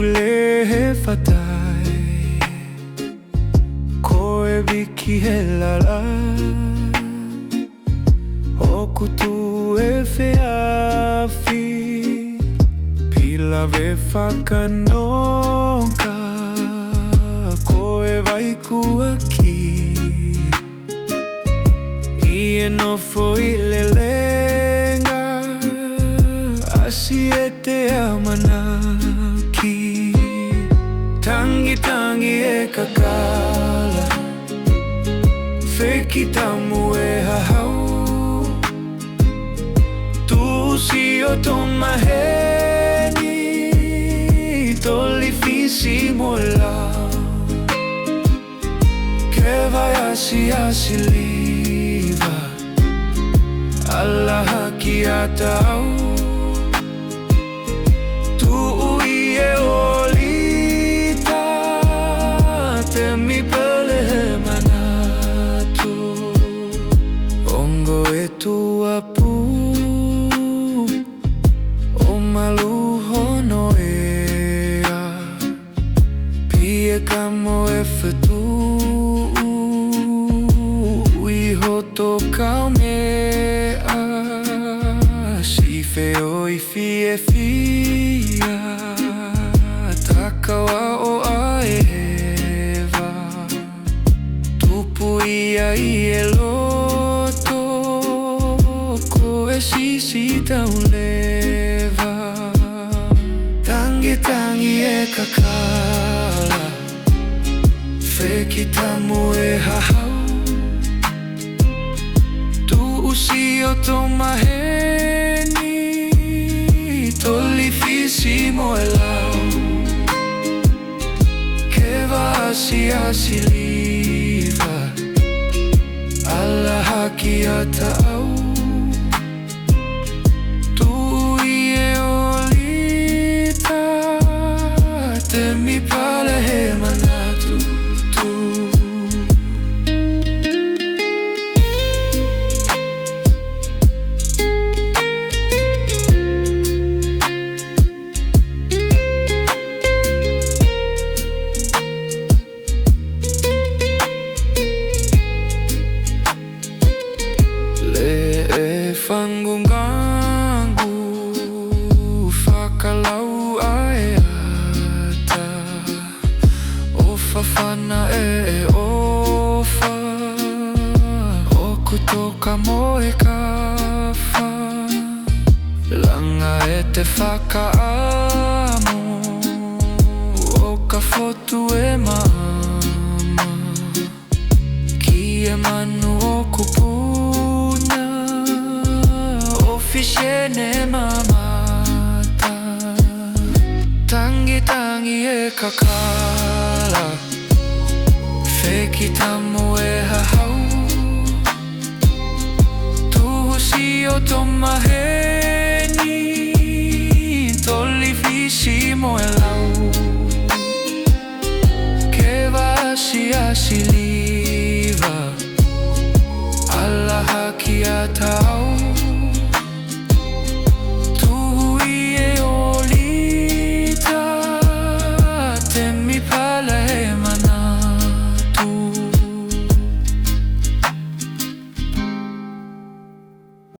kulehe fatai koe biki helala Oku tu e feafi Pila ve whakanonga Koe waiku aki Ie nofo I le lenga Asi e te amanaki Tangi tangi e kakala Feki tamu e hahau Si o tomaheni Tolifisi mola Que vai asi liva Allah ki atau Tu uie olita Te mi pele manatu Ongo e tu apu Maluho ea Pie kamo e whetu Iho tō kau mea Si wheo I fie fia Takawa o aewa Tupu ia I e loto Ko e sisi tauleva Tangi tangi e kakala Feki tamu e hahau Tu usi o tomaheni Tolifisi mo e lau Que va asi liva Allah ki atau Mi pale he manatu tu Le e fangungangu Whakalau Fafana e ofa Oku toka moe kafa Langa e te whakaamo O ka fotu e mama Ki e manu o kupuna O fishene mamata Tangi tangi e kakala Feki tamu e hahau Tuhu si o tomaheni Tolifisi mo e lau Que va asi liva Allah ki atau